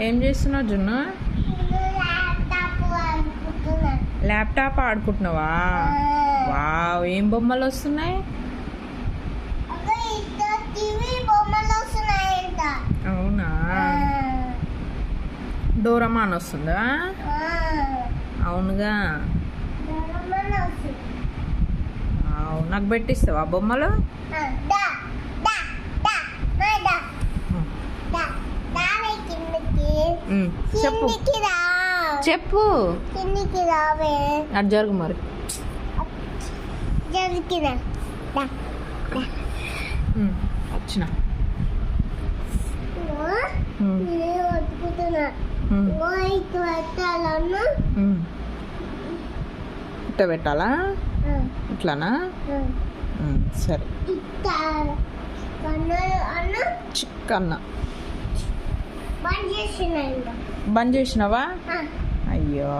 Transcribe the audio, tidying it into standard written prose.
ఏం చేస్తున్నావు జున్ను? ల్యాప్టాప్ ఆడుకుంటున్నావా? వావ్, ఏం బొమ్మలు వస్తున్నాయి? అవునా, డోరమాన్ వస్తుందా? అవునుగా. నాకు పెట్టిస్తావా బొమ్మలు? చెప్పు చెప్పు. అటు జరుగు మరి. వచ్చిన ఇట్ట పెట్టాలా? ఇట్లానా? సరే. చిక్కన్న బంద్ చేసినావా? అయ్యో.